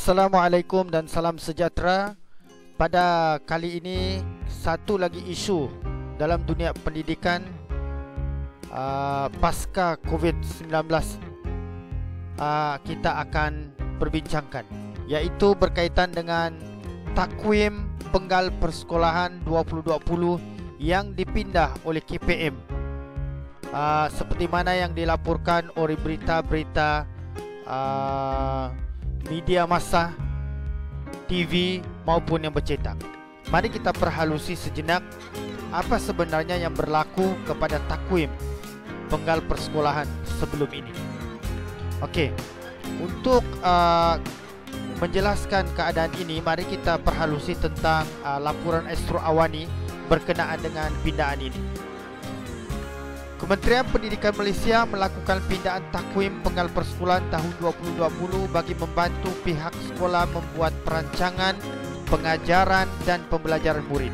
Assalamualaikum dan salam sejahtera. Pada kali ini, satu lagi isu dalam dunia pendidikan pasca COVID-19 kita akan perbincangkan, yaitu berkaitan dengan takwim penggal persekolahan 2020 yang dipindah oleh KPM, seperti mana yang dilaporkan oleh berita-berita media massa, TV maupun yang bercetak. Mari kita perhalusi sejenak apa sebenarnya yang berlaku kepada takwim penggal persekolahan sebelum ini. Okey, untuk menjelaskan keadaan ini, mari kita perhalusi tentang laporan Astro Awani berkenaan dengan pindahan ini. Kementerian Pendidikan Malaysia melakukan pindaan takwim penggal persekolahan tahun 2020 bagi membantu pihak sekolah membuat perancangan pengajaran dan pembelajaran murid.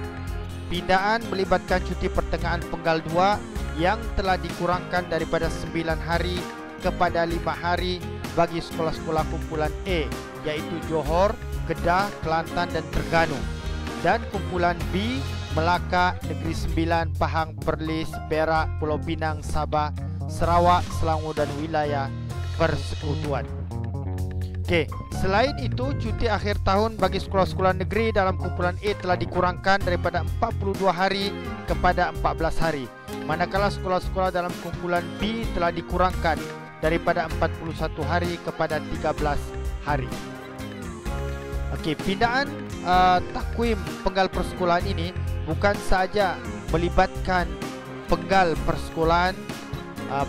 Pindaan melibatkan cuti pertengahan penggal 2 yang telah dikurangkan daripada 9 hari kepada 5 hari bagi sekolah-sekolah kumpulan A, iaitu Johor, Kedah, Kelantan dan Terengganu, dan kumpulan B, Melaka, Negeri Sembilan, Pahang, Perlis, Perak, Pulau Pinang, Sabah, Sarawak, Selangor dan wilayah persekutuan. Okey, selain itu, cuti akhir tahun bagi sekolah-sekolah negeri dalam kumpulan A telah dikurangkan daripada 42 hari kepada 14 hari, manakala sekolah-sekolah dalam kumpulan B telah dikurangkan daripada 41 hari kepada 13 hari. Okey, pindaan takwim penggal persekolahan ini bukan sahaja melibatkan penggal persekolahan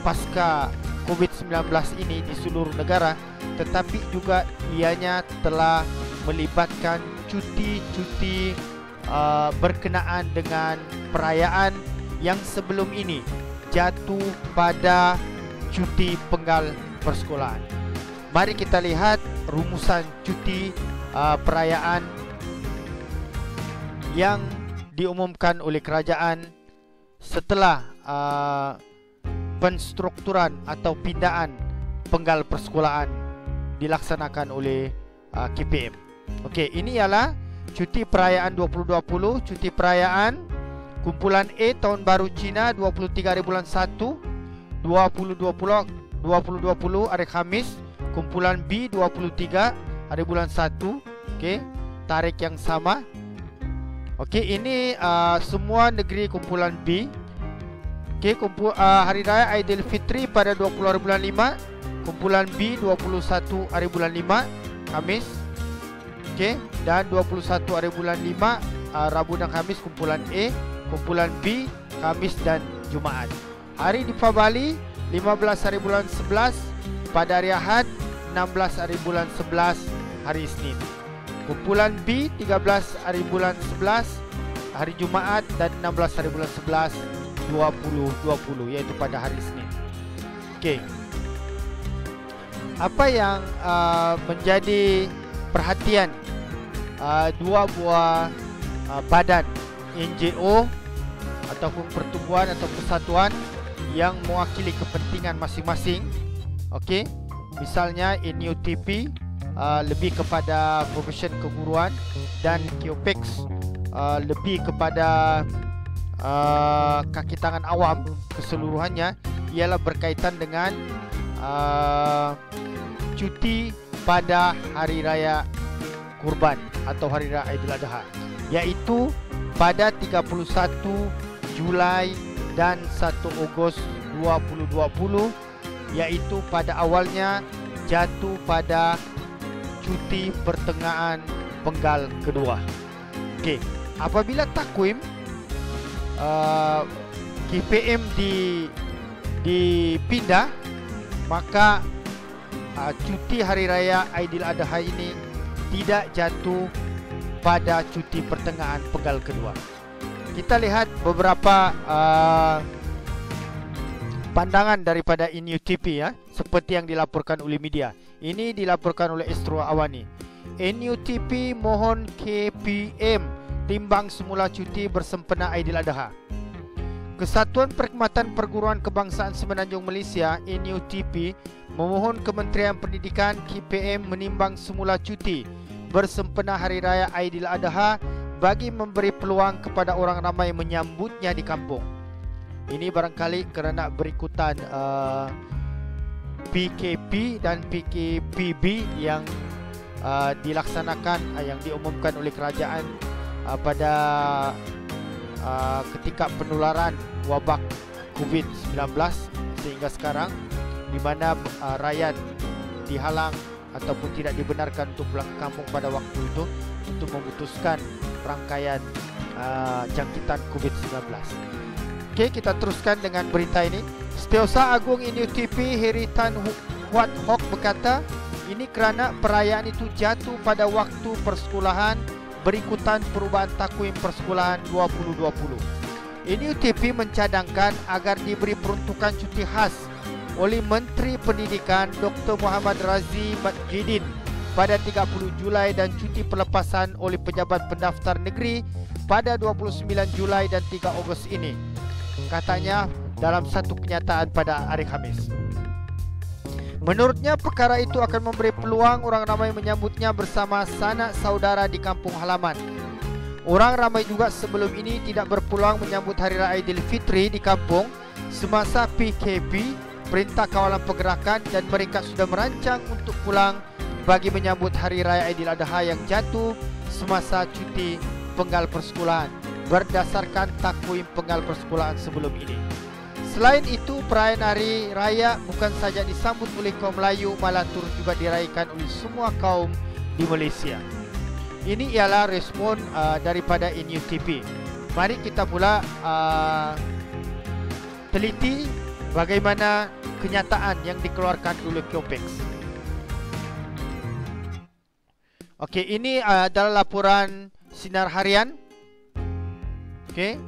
pasca COVID-19 ini di seluruh negara, tetapi juga ianya telah melibatkan cuti-cuti berkenaan dengan perayaan yang sebelum ini jatuh pada cuti penggal persekolahan. Mari kita lihat rumusan cuti perayaan yang diumumkan oleh kerajaan setelah penstrukturan atau pindaan penggal persekolahan dilaksanakan oleh KPM. Okey, ini ialah cuti perayaan 2020, cuti perayaan kumpulan A Tahun Baru Cina 23 hari bulan 1 2020 hari Khamis, kumpulan B 23 hari bulan 1. Okey, tarikh yang sama. Okey, ini semua negeri kumpulan B. Okey, Hari Raya Aidilfitri pada 20 hari bulan 5, kumpulan B 21 hari bulan 5, Khamis. Okey, dan 21 hari bulan 5, Rabu dan Khamis kumpulan A, kumpulan B, Khamis dan Jumaat. Hari Dipabali 15 hari bulan 11 pada hari Ahad, 16 hari bulan 11 hari Isnin. Kumpulan B 13 hari bulan 11 hari Jumaat dan 16 hari bulan 11 2020, iaitu pada hari Isnin. Okey, apa yang menjadi perhatian dua buah badan NGO ataupun pertubuhan atau persatuan yang mewakili kepentingan masing-masing. Okey, misalnya NUTP lebih kepada profesion keguruan, dan KIOPEX lebih kepada kaki tangan awam keseluruhannya, ialah berkaitan dengan cuti pada Hari Raya Kurban atau Hari Raya Aidil Adha, iaitu pada 31 Julai dan 1 Ogos 2020, iaitu pada awalnya jatuh pada cuti pertengahan penggal kedua. Okey, apabila takwim KPM dipindah, maka cuti Hari Raya Aidil Adha ini tidak jatuh pada cuti pertengahan penggal kedua. Kita lihat beberapa pandangan daripada NUTP seperti yang dilaporkan oleh media. Ini dilaporkan oleh Astro Awani. NUTP mohon KPM timbang semula cuti bersempena Aidil Adha. Kesatuan Perkhidmatan Perguruan Kebangsaan Semenanjung Malaysia (NUTP) memohon Kementerian Pendidikan KPM menimbang semula cuti bersempena Hari Raya Aidiladha bagi memberi peluang kepada orang ramai menyambutnya di kampung. Ini barangkali kerana berikutan PKP dan PKPB yang dilaksanakan, yang diumumkan oleh kerajaan pada ketika penularan wabak COVID-19 sehingga sekarang, di mana rakyat dihalang ataupun tidak dibenarkan untuk pulang ke kampung pada waktu itu untuk memutuskan rangkaian jangkitan COVID-19. Okey, kita teruskan dengan berita ini. Setiausaha Agung NUTP Heri Tan Huat Hock berkata, ini kerana perayaan itu jatuh pada waktu persekolahan berikutan perubahan takwim persekolahan 2020. NUTP mencadangkan agar diberi peruntukan cuti khas oleh Menteri Pendidikan Dr. Muhammad Razi Majidin pada 30 Julai dan cuti pelepasan oleh pejabat pendaftar negeri pada 29 Julai dan 3 Ogos ini, katanya dalam satu kenyataan pada hari Khamis. Menurutnya, perkara itu akan memberi peluang orang ramai menyambutnya bersama sanak saudara di kampung halaman. Orang ramai juga sebelum ini tidak berpeluang menyambut Hari Raya Aidilfitri di kampung semasa PKP, Perintah Kawalan Pergerakan, dan mereka sudah merancang untuk pulang bagi menyambut Hari Raya Aidiladha yang jatuh semasa cuti penggal persekolahan berdasarkan takwim penggal persekolahan sebelum ini. Selain itu, perayaan Hari Raya bukan saja disambut oleh kaum Melayu, malah turut juga dirayakan oleh semua kaum di Malaysia. Ini ialah respon daripada NUTP. Mari kita pula teliti bagaimana kenyataan yang dikeluarkan oleh KOPEX. Okey, ini adalah laporan Sinar Harian. Okey.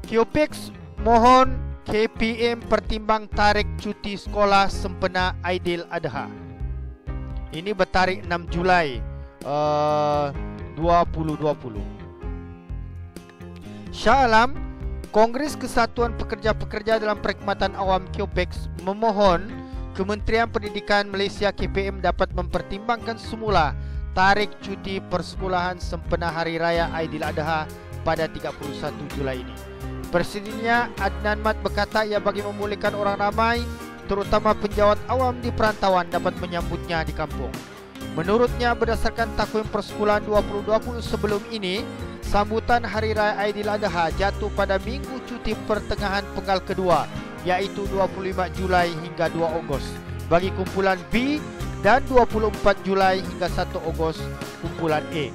KOPEX mohon KPM pertimbang tarik cuti sekolah sempena Aidiladha. Ini bertarikh 6 Julai 2020. Shah Alam, Kongres Kesatuan Pekerja-Pekerja dalam Perkhidmatan Awam KOPEX memohon Kementerian Pendidikan Malaysia KPM dapat mempertimbangkan semula tarik cuti persekolahan sempena Hari Raya Aidiladha pada 31 Julai ini. Presidennya Adnan Mat berkata ia bagi membolehkan orang ramai, terutama penjawat awam di perantauan, dapat menyambutnya di kampung. Menurutnya, berdasarkan takwim persekolahan 2020 sebelum ini, sambutan Hari Raya Aidiladha jatuh pada minggu cuti pertengahan penggal kedua, iaitu 25 Julai hingga 2 Ogos bagi kumpulan B dan 24 Julai hingga 1 Ogos kumpulan A.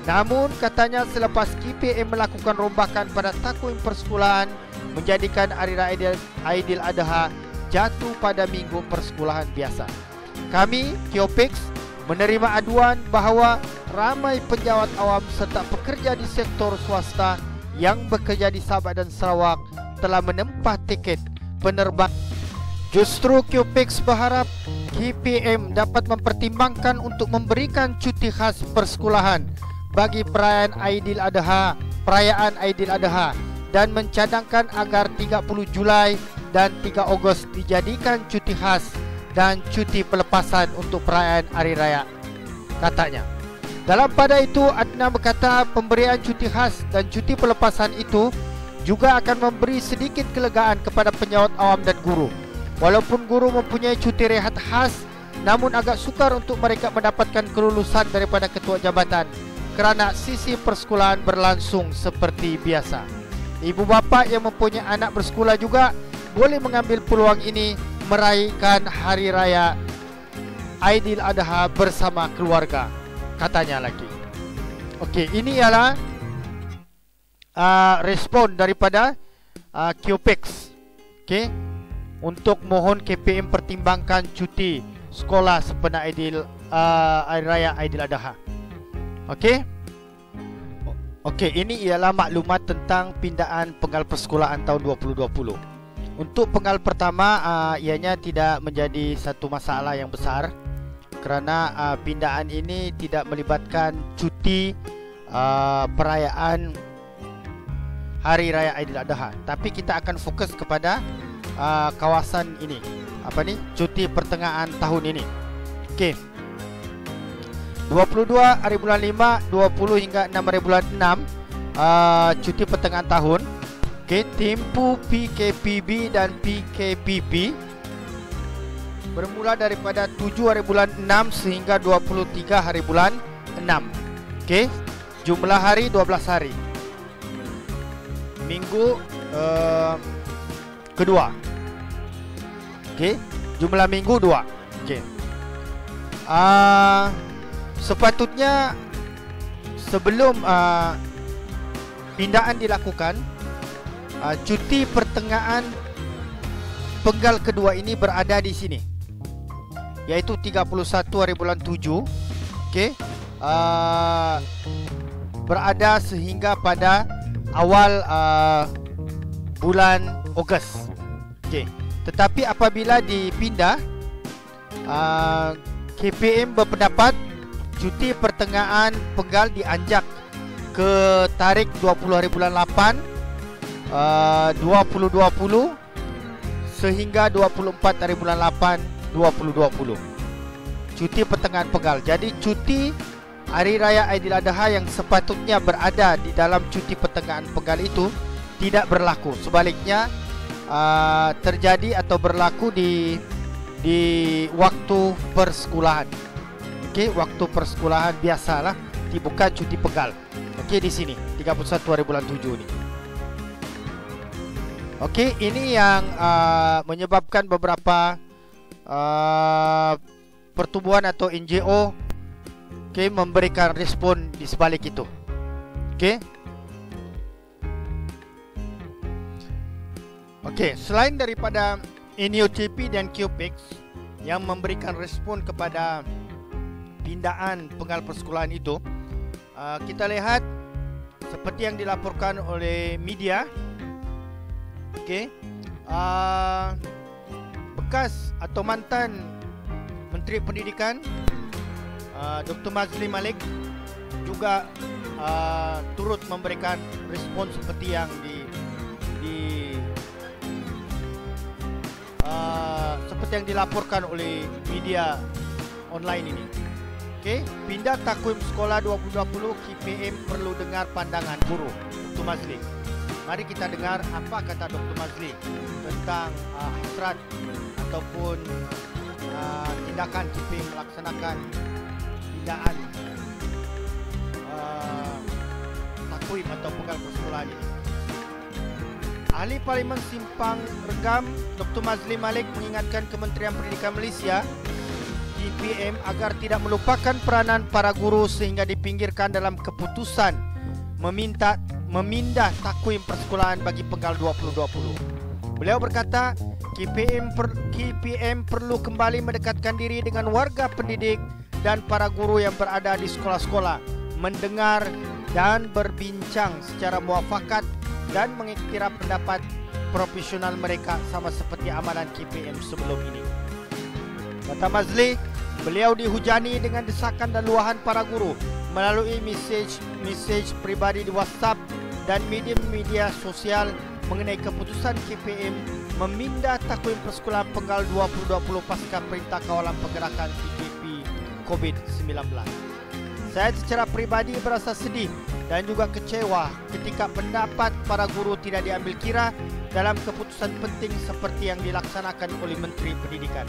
Namun, katanya selepas KPM melakukan rombakan pada takwim persekolahan menjadikan Hari Raya Aidiladha jatuh pada minggu persekolahan biasa. Kami, KOPEX, menerima aduan bahawa ramai penjawat awam serta pekerja di sektor swasta yang bekerja di Sabah dan Sarawak telah menempah tiket penerbang. Justru KOPEX berharap KPM dapat mempertimbangkan untuk memberikan cuti khas persekolahan bagi perayaan Aidiladha dan mencadangkan agar 30 Julai dan 3 Ogos dijadikan cuti khas dan cuti pelepasan untuk perayaan Hari Raya, katanya. Dalam pada itu, Adnan berkata pemberian cuti khas dan cuti pelepasan itu juga akan memberi sedikit kelegaan kepada penjawat awam dan guru. Walaupun guru mempunyai cuti rehat khas, namun agak sukar untuk mereka mendapatkan kelulusan daripada ketua jabatan kerana sisi persekolahan berlangsung seperti biasa. Ibu bapa yang mempunyai anak bersekolah juga boleh mengambil peluang ini meraihkan Hari Raya Aidiladha bersama keluarga, katanya lagi. Okey, ini ialah respon daripada KOPEX. Okey, untuk mohon KPM pertimbangkan cuti sekolah sempena Hari Raya Aidiladha. Okey. Okey, ini ialah maklumat tentang pindaan penggal persekolahan tahun 2020. Untuk penggal pertama, ianya tidak menjadi satu masalah yang besar kerana pindaan ini tidak melibatkan cuti perayaan Hari Raya Aidiladha. Tapi kita akan fokus kepada kawasan ini, cuti pertengahan tahun ini. Okey. 22 hari bulan 5, 20 hingga 6 hari bulan 6 cuti pertengahan tahun. Okey, tempoh PKPB dan PKPP bermula daripada 7 hari bulan 6 sehingga 23 hari bulan 6. Okey, jumlah hari 12 hari. Minggu kedua. Okey, jumlah minggu 2. Okey. Sepatutnya sebelum pindaan dilakukan, cuti pertengahan penggal kedua ini berada di sini, yaitu 31 hari bulan 7. Okey, berada sehingga pada awal bulan Ogos. Okey, tetapi apabila dipindah, KPM berpendapat cuti pertengahan penggal dianjak ke tarikh 20 hari bulan 8 2020 sehingga 24 hari bulan 8 2020. Cuti pertengahan penggal. Jadi cuti Hari Raya Aidiladha yang sepatutnya berada di dalam cuti pertengahan penggal itu tidak berlaku. Sebaliknya terjadi atau berlaku di waktu persekolahan. Okey, waktu persekolahan biasalah, bukan cuti penggal. Okey, di sini 31 hari bulan 7 ni. Okey, ini yang menyebabkan beberapa pertubuhan atau NGO memberikan respon di sebalik itu. Okey. Okey, selain daripada NUTP dan QPX yang memberikan respon kepada pindaan penggal persekolahan itu, kita lihat seperti yang dilaporkan oleh media. Okey, bekas atau mantan Menteri Pendidikan Dr. Mazli Malik juga turut memberikan respon seperti yang seperti yang dilaporkan oleh media online ini. Okey, pindah takwim sekolah 2020, KPM perlu dengar pandangan guru. Dr. Mazli. Mari kita dengar apa kata Dr. Mazli tentang hasrat ataupun tindakan KPM melaksanakan pindaan takwim atau penggal persekolahan ini. Ahli Parlimen Simpang Regam Dr. Mazli Malik mengingatkan Kementerian Pendidikan Malaysia KPM agar tidak melupakan peranan para guru sehingga dipinggirkan dalam keputusan memindah takwim persekolahan bagi penggal 2020. Beliau berkata, KPM perlu kembali mendekatkan diri dengan warga pendidik dan para guru yang berada di sekolah-sekolah, mendengar dan berbincang secara muafakat dan mengiktiraf pendapat profesional mereka sama seperti amalan KPM sebelum ini. Kata Mazli, beliau dihujani dengan desakan dan luahan para guru melalui mesej pribadi di WhatsApp dan media sosial mengenai keputusan KPM memindah takwim persekolahan penggal 2020 pasca perintah kawalan pergerakan PKP COVID-19. Saya secara pribadi berasa sedih dan juga kecewa ketika pendapat para guru tidak diambil kira dalam keputusan penting seperti yang dilaksanakan oleh Menteri Pendidikan.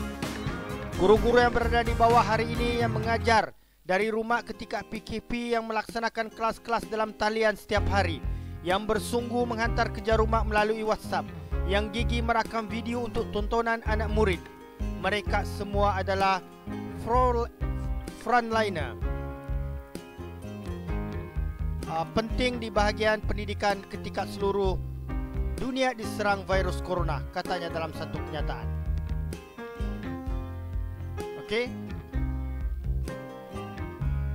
Guru-guru yang berada di bawah hari ini yang mengajar dari rumah ketika PKP yang melaksanakan kelas-kelas dalam talian setiap hari, yang bersungguh menghantar kerja rumah melalui WhatsApp, yang gigih merakam video untuk tontonan anak murid. Mereka semua adalah frontliner penting di bahagian pendidikan ketika seluruh dunia diserang virus corona, katanya dalam satu pernyataan. Okey.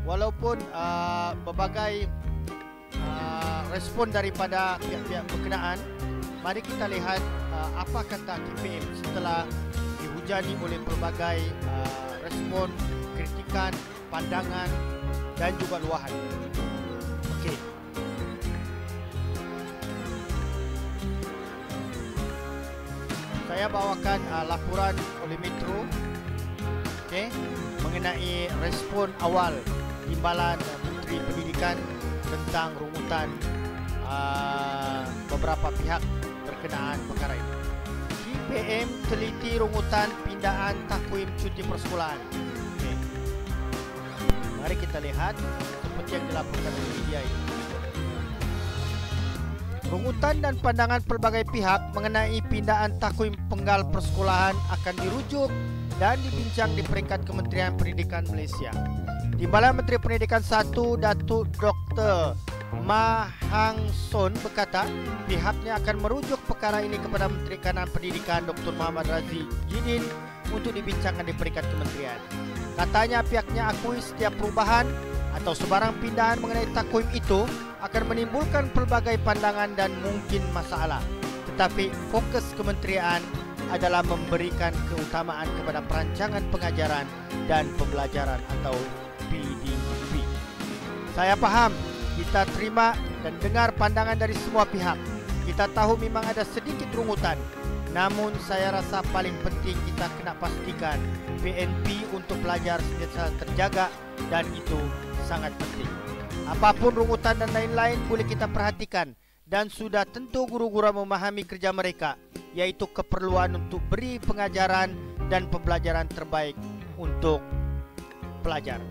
Walaupun berbagai respon daripada pihak-pihak berkenaan, mari kita lihat apa kata KPM setelah dihujani oleh pelbagai respon, kritikan, pandangan dan juga luahan. Okey. saya bawakan laporan oleh Metro, mengenai respon awal timbalan Menteri Pendidikan tentang rungutan beberapa pihak berkenaan perkara ini. KPM teliti rungutan pindaan takwim cuti persekolahan. Mari kita lihat seperti yang dilaporkan oleh media ini. Rungutan dan pandangan pelbagai pihak mengenai pindaan takwim penggal persekolahan akan dirujuk dan dibincang di peringkat Kementerian Pendidikan Malaysia. Timbalan Menteri Pendidikan 1 Datuk Dr. Mahang Son berkata pihaknya akan merujuk perkara ini kepada Menteri Kanan Pendidikan Dr. Muhammad Razif Jidin untuk dibincangkan di peringkat kementerian. Katanya pihaknya akui setiap perubahan atau sebarang pindahan mengenai takwim itu akan menimbulkan pelbagai pandangan dan mungkin masalah. Tetapi fokus kementerian adalah memberikan keutamaan kepada perancangan pengajaran dan pembelajaran atau PDP. Saya faham, kita terima dan dengar pandangan dari semua pihak. Kita tahu memang ada sedikit rungutan. Namun saya rasa paling penting kita kena pastikan PNP untuk pelajar sentiasa terjaga dan itu sangat penting. Apapun rungutan dan lain-lain boleh kita perhatikan dan sudah tentu guru-guru memahami kerja mereka, yaitu keperluan untuk beri pengajaran dan pembelajaran terbaik untuk pelajar.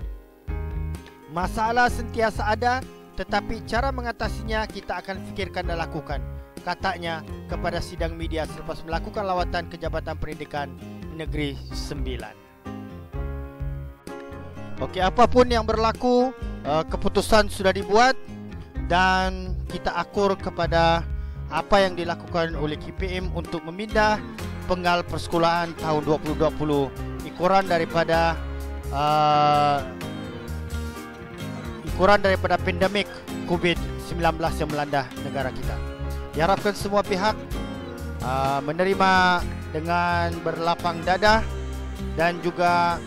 Masalah sentiasa ada, tetapi cara mengatasinya kita akan fikirkan dan lakukan, katanya kepada sidang media selepas melakukan lawatan ke Jabatan Pendidikan Negeri Sembilan. Okey, apapun yang berlaku, keputusan sudah dibuat dan kita akur kepada apa yang dilakukan oleh KPM untuk memindah penggal persekolahan tahun 2020 ikuran daripada pandemik COVID-19 yang melanda negara kita. Diharapkan semua pihak menerima dengan berlapang dada dan juga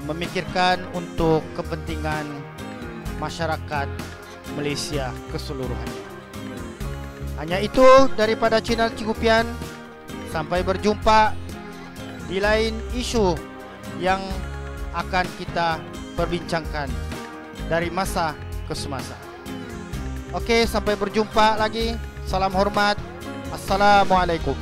memikirkan untuk kepentingan masyarakat Malaysia keseluruhannya. Hanya itu daripada channel Cikupian. Sampai berjumpa di lain isu yang akan kita perbincangkan dari masa ke semasa. Okey, sampai berjumpa lagi. Salam hormat. Assalamualaikum.